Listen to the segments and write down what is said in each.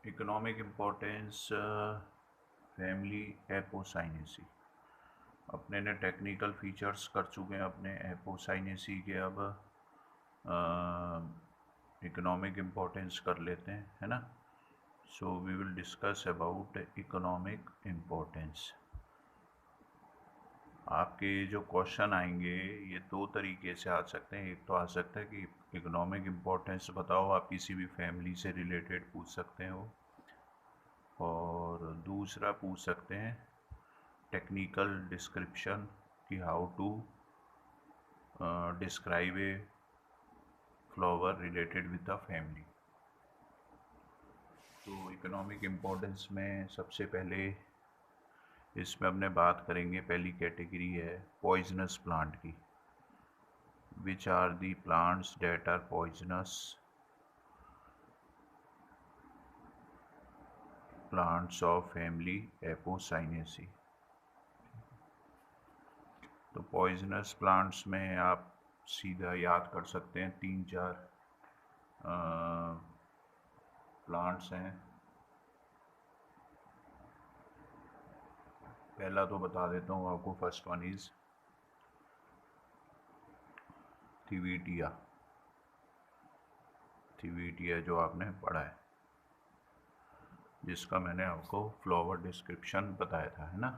Economic importance family Apocynaceae. अपने ने technical features कर चुके हैं अपने एपोसाइनेसी के। अब इकोनॉमिक इम्पोर्टेंस कर लेते हैं, है ना। So we will discuss about economic importance. आपके जो क्वेश्चन आएंगे ये दो तरीके से आ सकते हैं। एक तो आ सकता है कि इकोनॉमिक इम्पोर्टेंस बताओ, आप किसी भी फैमिली से रिलेटेड पूछ सकते हो। और दूसरा पूछ सकते हैं टेक्निकल डिस्क्रिप्शन कि how to describe a flower related with the family. तो इकोनॉमिक इम्पोर्टेंस में सबसे पहले इसमें अपने बात करेंगे, पहली कैटेगरी है पॉइजनस प्लांट की। Which are the plants that are poisonous plants of family apocynaceae. तो पॉइजनस प्लांट्स में आप सीधा याद कर सकते हैं, तीन चार प्लांट्स हैं। पहला तो बता देता हूँ आपको, फर्स्ट वन इज थिविटिया। थिविटिया जो आपने पढ़ा है, जिसका मैंने आपको फ्लावर डिस्क्रिप्शन बताया था, है ना।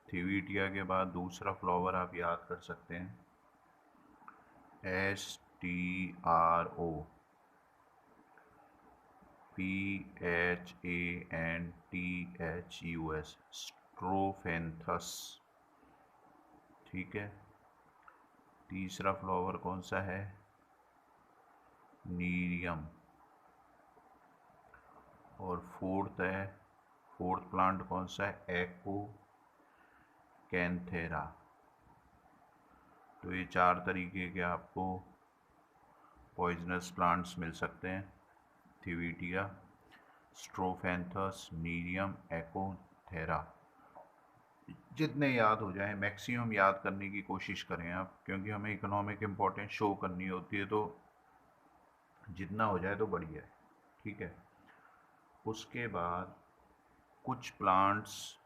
थिविटिया के बाद दूसरा फ्लावर आप याद कर सकते हैं STRO, PHANTHUS, स्ट्रोफेंथस। ठीक है। तीसरा फ्लावर कौन सा है? नीरियम। और फोर्थ प्लांट कौन सा है? एको कैंथेरा। तो ये चार तरीके के आपको पॉइजनस प्लांट्स मिल सकते हैं, थिविटिया, स्ट्रोफेंथस, नीरियम, एकोथेरा। जितने याद हो जाए मैक्सिमम याद करने की कोशिश करें आप, क्योंकि हमें इकोनॉमिक इम्पोर्टेंस शो करनी होती है, तो जितना हो जाए तो बढ़िया है। ठीक है। उसके बाद कुछ प्लांट्स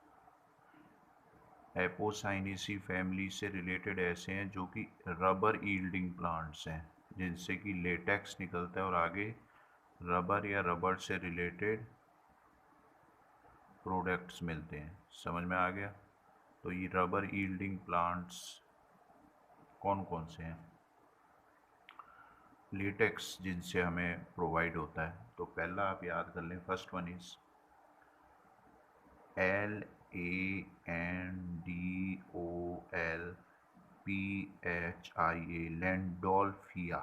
एपोसाइनेसी फैमिली से रिलेटेड ऐसे हैं जो कि रबर ईल्डिंग प्लांट्स हैं, जिनसे कि लेटेक्स निकलता है और आगे रबर या रबर से रिलेटेड प्रोडक्ट्स मिलते हैं। समझ में आ गया? तो ये रबर ईल्डिंग प्लांट्स कौन कौन से हैं? लेटेक्स जिनसे हमें प्रोवाइड होता है, तो पहला आप याद कर लें, first one is LANDOLPHIA, Landolphia.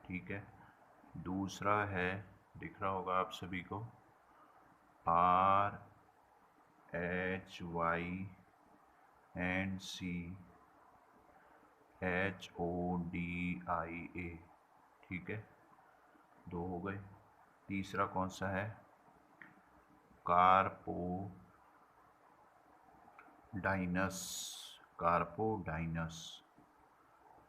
ठीक है। दूसरा है, दिख रहा होगा आप सभी को, RHYNCHODIA। ठीक है, दो हो गए। तीसरा कौन सा है? कार्पोडाइनस, कार्पोडाइनस।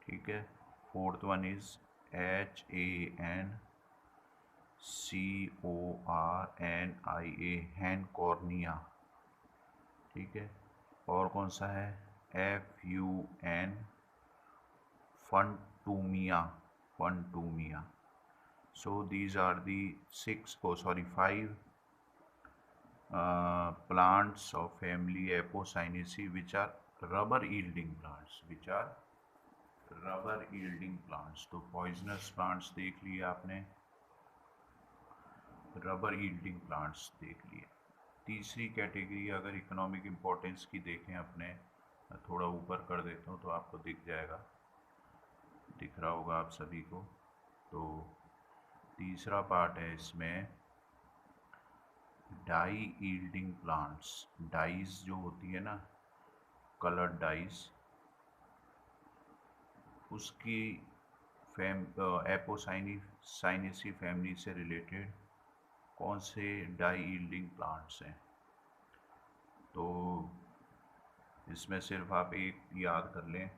ठीक है। Fourth one is HANCORNIA, हैनकॉर्निया। ठीक है। और कौन सा है? FUN, फंटूमिया, फंटूमिया। So these are the five plants of family Apocynaceae which are rubber yielding plants, तो poisonous plants देख लिए आपने, रबर yielding plants देख लिए। तीसरी कैटेगरी अगर इकोनॉमिक इम्पोर्टेंस की देखें अपने, थोड़ा ऊपर कर देता हूँ तो आपको दिख जाएगा, दिख रहा होगा आप सभी को। तो तीसरा पार्ट है इसमें डाई यील्डिंग प्लांट्स। डाइज जो होती है ना, कलर्ड डाइज, उसकी एपोसाइनेसी फैमिली से रिलेटेड कौन से डाई यील्डिंग प्लांट्स हैं? तो इसमें सिर्फ आप एक याद कर लें,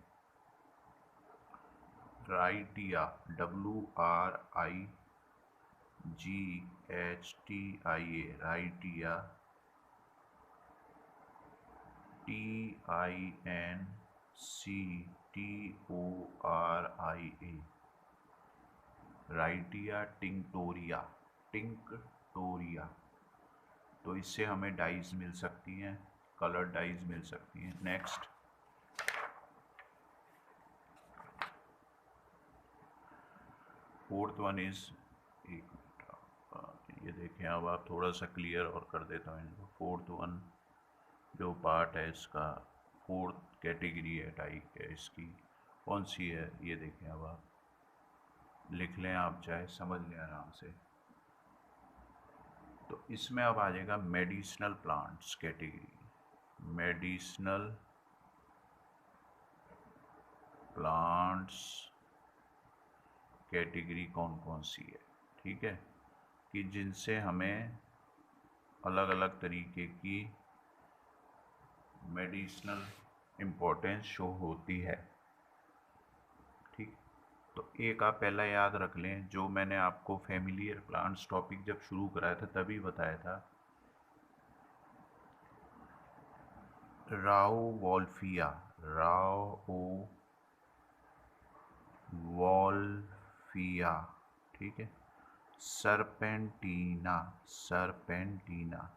Wrightia, WRITIA, GHTIA Wrightia, TINCTORIA Wrightia tinctoria, tinctoria. तो इससे हमें डाइज मिल सकती हैं, कलर डाइज मिल सकती हैं। नेक्स्ट, फोर्थ वन इज, एक ये देखें, अब आप थोड़ा सा क्लियर और कर देता हूँ इनको। फोर्थ वन जो पार्ट है इसका, फोर्थ कैटेगरी है टाइप है इसकी, कौन सी है ये देखें। अब आप लिख लें, आप चाहे समझ लें आराम से। तो इसमें अब आ जाएगा medicinal plants category. Medicinal plants category कौन कौन सी है, ठीक है, कि जिनसे हमें अलग अलग तरीके की मेडिसिनल इम्पोर्टेंस शो होती है, ठीक। तो एक आप पहला याद रख लें, जो मैंने आपको फैमिलियर प्लांट्स टॉपिक जब शुरू कराया था तभी बताया था, राओवोल्फिया, राओवोल्फिया, ठीक है, सरपेंटीना, सरपेंटीना।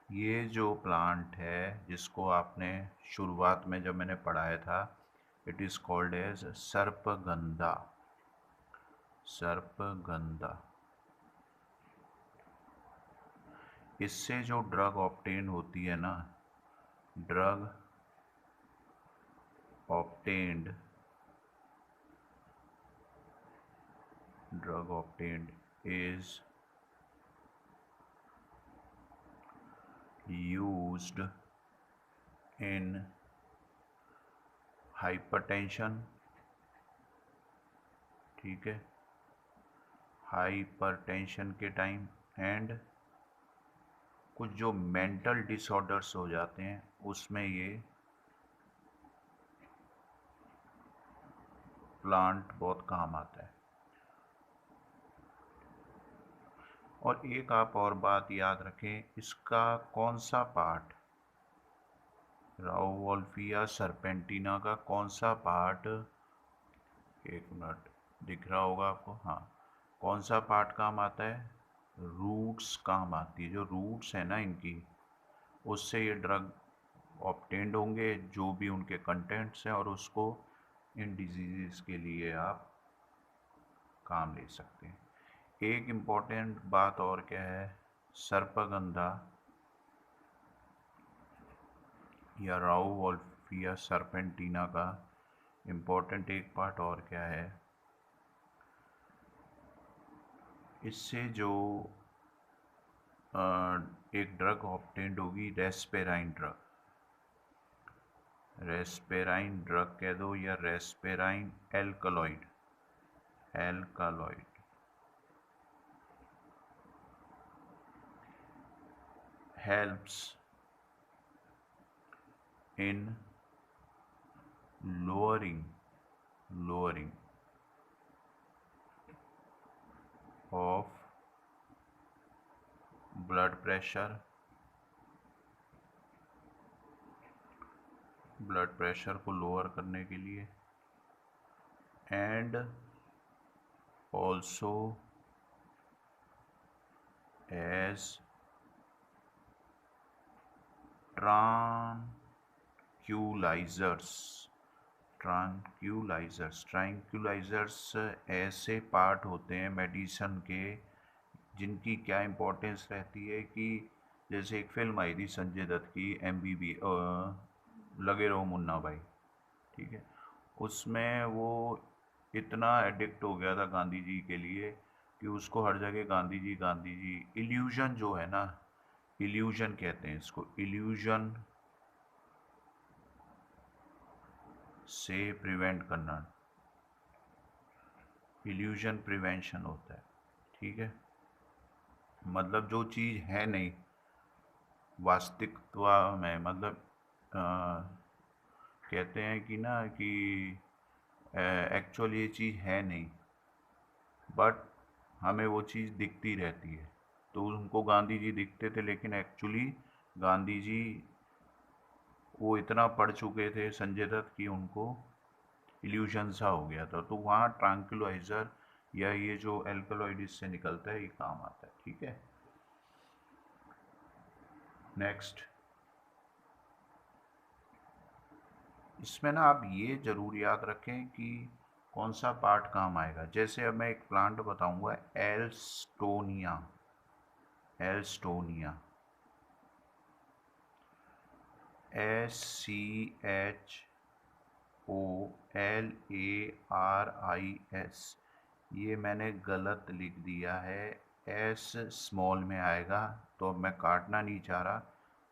ये जो प्लांट है जिसको आपने शुरुआत में जब मैंने पढ़ाया था, इट इज़ कॉल्ड एज सर्पगंधा, सर्पगंधा। इससे जो ड्रग ऑब्टेन होती है ना, drug obtained, drug obtained is used in hypertension, ठीक है, हाइपरटेंशन के टाइम, एंड कुछ जो मेंटल डिसऑर्डर्स हो जाते हैं उसमें ये प्लांट बहुत काम आता है। और एक आप और बात याद रखें, इसका कौन सा पार्ट, राओवोल्फिया सरपेंटिना का कौन सा पार्ट, एक मिनट, दिख रहा होगा आपको, हाँ, कौन सा पार्ट काम आता है, रूट्स काम आती है। जो रूट्स है ना इनकी, उससे ये ड्रग ऑब्टेन्ड होंगे, जो भी उनके कंटेंट्स हैं, और उसको इन डिजीज़ के लिए आप काम ले सकते हैं। एक इम्पॉर्टेंट बात और क्या है, सर्पगंधा या राओवोल्फिया सरपेंटिना का इम्पोर्टेंट एक पार्ट और क्या है, इससे जो एक ड्रग ऑब्टेन्ड होगी, रेस्पेराइन ड्रग, रेस्पेराइन ड्रग कह दो या reserpine alkaloid, alkaloid, helps in lowering of blood pressure, blood pressure को लोअर करने के लिए, एंड ऑल्सो एज ट्रैंक्यूलाइजर्स ऐसे पार्ट होते हैं मेडिसन के जिनकी क्या इम्पोर्टेंस रहती है कि जैसे एक फिल्म आई थी संजय दत्त की, MBB, लगे रहो मुन्ना भाई, ठीक है, उसमें वो इतना एडिक्ट हो गया था गांधी जी के लिए कि उसको हर जगह गांधी जी गांधी जी, इल्यूजन जो है ना, इल्यूजन कहते हैं इसको, इल्यूजन से प्रिवेंट करना, इल्यूजन प्रिवेंशन होता है, ठीक है, मतलब जो चीज़ है नहीं वास्तविकता में, मतलब कहते हैं कि ना कि एक्चुअली ये चीज़ है नहीं, बट हमें वो चीज़ दिखती रहती है। तो उनको गांधी जी दिखते थे, लेकिन एक्चुअली गांधी जी वो इतना पढ़ चुके थे संजय दत्त की उनको इल्यूशन सा हो गया था। तो वहाँ ट्रैंक्विलाइजर या ये जो एल्कलॉइड इससे निकलता है, ये काम आता है। ठीक है, नेक्स्ट। इसमें ना आप ये ज़रूर याद रखें कि कौन सा पार्ट काम आएगा। जैसे अब मैं एक प्लांट बताऊंगा, एल्स्टोनिया। Alstonia, SCHOLARIS। ये मैंने गलत लिख दिया है, एस स्मॉल में आएगा, तो मैं काटना नहीं चाह रहा,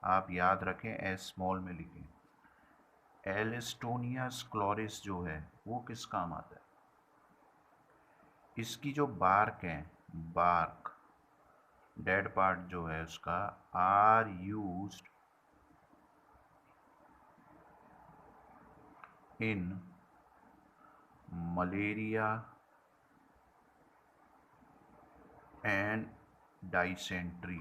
आप याद रखें एस स्मॉल में लिखें। एलिस्टोनिया स्क्लोरिस जो है वो किस काम आता है? इसकी जो बार्क है, बार्क डेड पार्ट जो है उसका, are used in malaria and dysentery.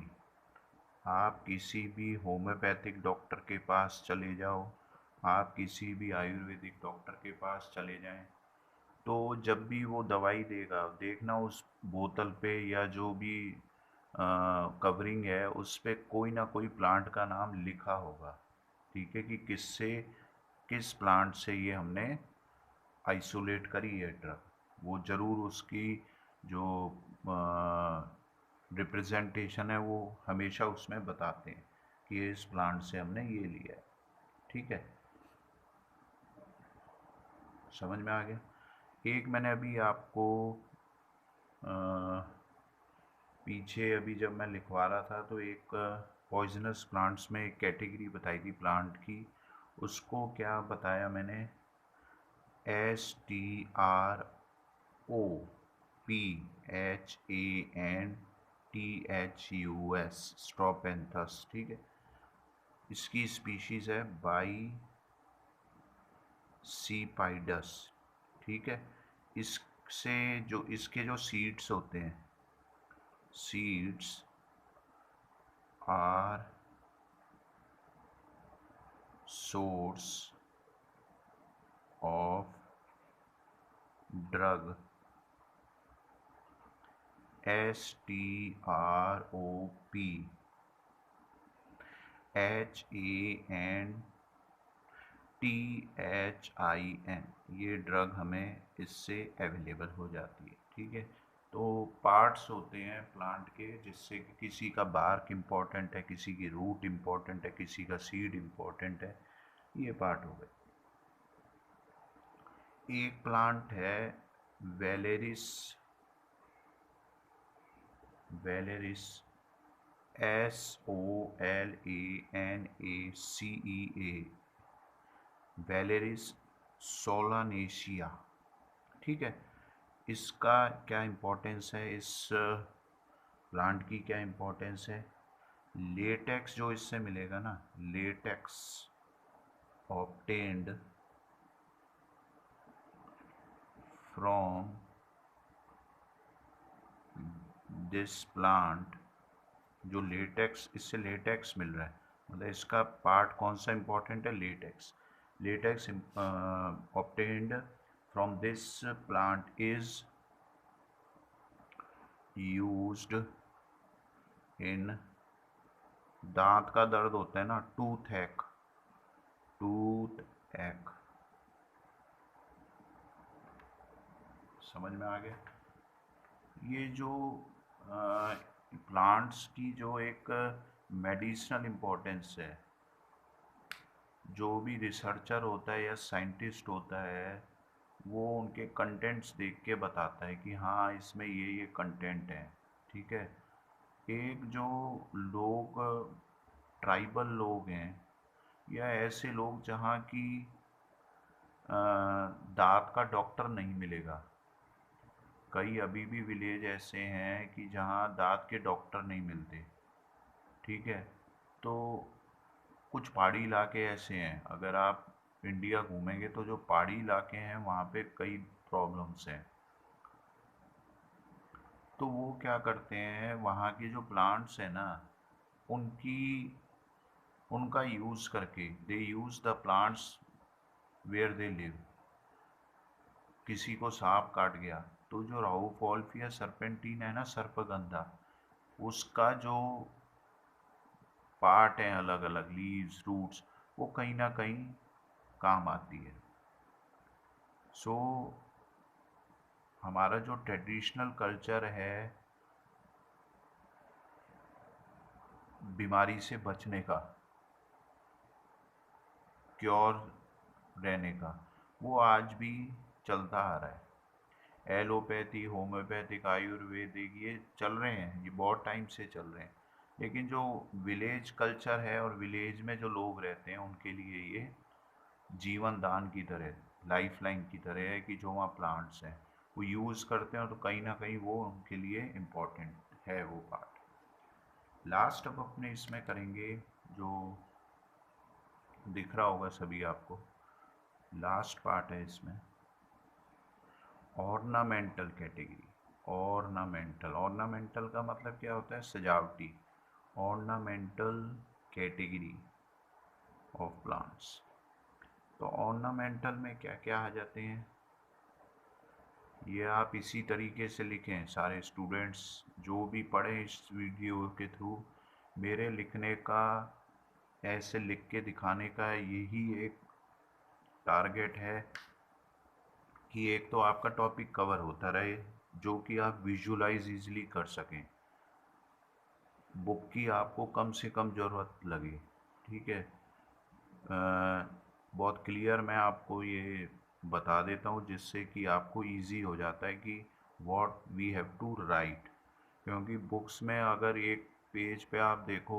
आप किसी भी होम्योपैथिक डॉक्टर के पास चले जाओ, आप किसी भी आयुर्वेदिक डॉक्टर के पास चले जाएं, तो जब भी वो दवाई देगा, देखना उस बोतल पे या जो भी कवरिंग है उस पे कोई ना कोई प्लांट का नाम लिखा होगा। ठीक है, कि किससे, किस प्लांट से ये हमने आइसोलेट करी है ड्रग, वो ज़रूर उसकी जो रिप्रेजेंटेशन है वो हमेशा उसमें बताते हैं कि ये इस प्लांट से हमने ये लिया है। ठीक है, समझ में आ गया। एक मैंने अभी आपको पीछे अभी जब मैं लिखवा रहा था तो एक पॉइजनस प्लांट्स में एक कैटेगरी बताई थी प्लांट की, उसको क्या बताया मैंने, STROPHANTHUS, स्ट्रोपेंथस। ठीक है, इसकी स्पीशीज है बाई सीपाइडस। ठीक है, इससे जो इसके जो सीड्स होते हैं, seeds are source of drug, STROPHANTHIN, ये ड्रग हमें इससे अवेलेबल हो जाती है। ठीक है, तो पार्ट्स होते हैं प्लांट के, जिससे कि किसी का बार्क इम्पोर्टेंट है, किसी की रूट इम्पोर्टेंट है, किसी का सीड इम्पोर्टेंट है, ये पार्ट हो गए। एक प्लांट है वेलेरिस, वेलेरिस SOLANACEA, वेलेरिस सोलानेशिया। ठीक है, इसका क्या इम्पोर्टेंस है, इस प्लांट की क्या इम्पोर्टेंस है? लेटेक्स जो इससे मिलेगा ना, latex obtained from this plant, जो लेटेक्स, इससे लेटेक्स मिल रहा है, मतलब इसका पार्ट कौन सा इम्पोर्टेंट है, latex. Latex obtained from this plant is used in, दांत का दर्द होता है ना, टूथ हैक, टूथ हैक, समझ में आ गया। ये जो प्लांट्स की जो एक मेडिसिनल इम्पोर्टेंस है, जो भी रिसर्चर होता है या साइंटिस्ट होता है, वो उनके कंटेंट्स देख के बताता है कि हाँ इसमें ये कंटेंट है। ठीक है, एक जो लोग ट्राइबल लोग हैं या ऐसे लोग जहाँ की दांत का डॉक्टर नहीं मिलेगा, कई अभी भी विलेज ऐसे हैं कि जहाँ दांत के डॉक्टर नहीं मिलते। ठीक है, तो कुछ पहाड़ी इलाके ऐसे हैं, अगर आप इंडिया घूमेंगे तो जो पहाड़ी इलाके हैं वहाँ पे कई प्रॉब्लम्स हैं। तो वो क्या करते हैं, वहाँ के जो प्लांट्स हैं ना, उनकी उनका यूज़ करके, they use the plants where they live. किसी को सांप काट गया तो जो राउफोल्फ या सर्पेंटीन है ना, सर्पगंधा, उसका जो पार्ट है, अलग अलग लीव्स, रूट्स, वो कहीं ना कहीं काम आती है। सो हमारा जो ट्रेडिशनल कल्चर है बीमारी से बचने का, क्योर रहने का, वो आज भी चलता आ रहा है। एलोपैथी, होम्योपैथिक, आयुर्वेदिक, ये चल रहे हैं, ये बहुत टाइम से चल रहे हैं। लेकिन जो विलेज कल्चर है और विलेज में जो लोग रहते हैं, उनके लिए ये जीवन दान की तरह, लाइफ लाइन की तरह है कि जो वहाँ प्लांट्स हैं वो यूज़ करते हैं, तो कहीं ना कहीं वो उनके लिए इम्पोर्टेंट है वो पार्ट। लास्ट अब अपने इसमें करेंगे, जो दिख रहा होगा सभी आपको, लास्ट पार्ट है इसमें, ऑर्नामेंटल कैटेगरी। ऑर्नामेंटल, ऑर्नामेंटल का मतलब क्या होता है? सजावटी। Ornamental category of plants. तो ऑर्नामेंटल में क्या क्या आ जाते हैं, ये आप इसी तरीके से लिखें। सारे स्टूडेंट्स जो भी पढ़ें इस वीडियो के थ्रू, मेरे लिखने का, ऐसे लिख के दिखाने का यही एक टारगेट है कि एक तो आपका टॉपिक कवर होता रहे, जो कि आप विजुलाइज इजीली कर सकें, बुक की आपको कम से कम ज़रूरत लगे। ठीक है, बहुत क्लियर मैं आपको ये बता देता हूँ, जिससे कि आपको इजी हो जाता है कि what we have to write. क्योंकि बुक्स में अगर एक पेज पे आप देखो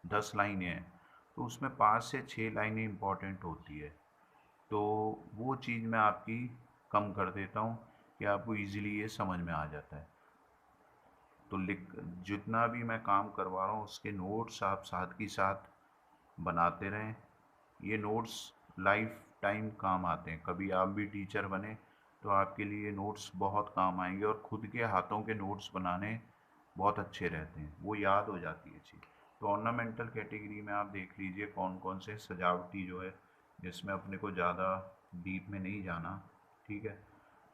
10 लाइनें हैं, तो उसमें 5 से 6 लाइनें इम्पॉर्टेंट होती है। तो वो चीज़ मैं आपकी कम कर देता हूँ कि आपको इजीली ये समझ में आ जाता है। तो लिख, जितना भी मैं काम करवा रहा हूँ उसके नोट्स आप साथ की साथ बनाते रहें। ये नोट्स लाइफ टाइम काम आते हैं। कभी आप भी टीचर बने तो आपके लिए नोट्स बहुत काम आएंगे, और खुद के हाथों के नोट्स बनाने बहुत अच्छे रहते हैं, वो याद हो जाती है चीज़। तो ऑर्नामेंटल कैटेगरी में आप देख लीजिए कौन कौन से सजावटी जो है, जिसमें अपने को ज़्यादा डीप में नहीं जाना। ठीक है,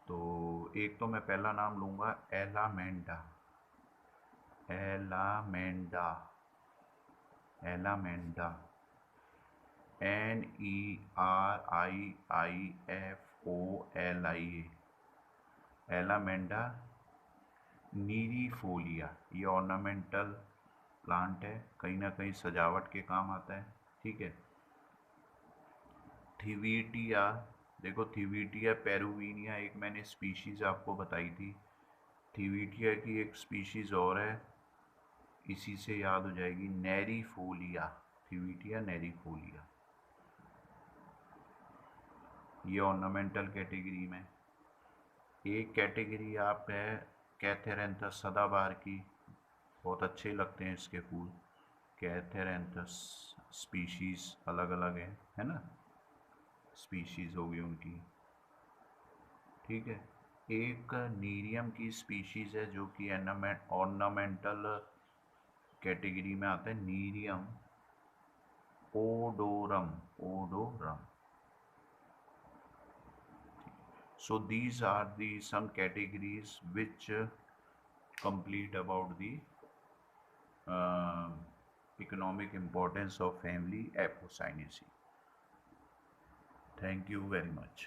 तो एक तो मैं पहला नाम लूँगा, Allamanda. Allamanda, Allamanda, NERIIFOLIA, Allamanda neriifolia. ये ऑर्नामेंटल प्लांट है, कहीं ना कहीं सजावट के काम आता है। ठीक है, थिवीटिया, देखो थिवीटिया पेरुविनिया, एक मैंने स्पीशीज़ आपको बताई थी। थिवीटिया की एक स्पीशीज़ और है, इसी से याद हो जाएगी, नेरीफोलिया। थिवीटिया नेरीफोलिया, ये ऑर्नामेंटल कैटेगरी में। एक कैटेगरी आप है कैथेरेंथस सदाबहार की, बहुत अच्छे लगते हैं इसके फूल। कैथेरेंथस स्पीशीज़ अलग अलग है ना, स्पीशीज़ होगी उनकी। ठीक है, एक नीरियम की स्पीशीज़ है जो कि ऑर्नामेंटल कैटेगरी में आता है, Nerium ओडोरम। ओडोरम। So these are the some categories which complete about the economic importance of family Apocynaceae. Thank you very much.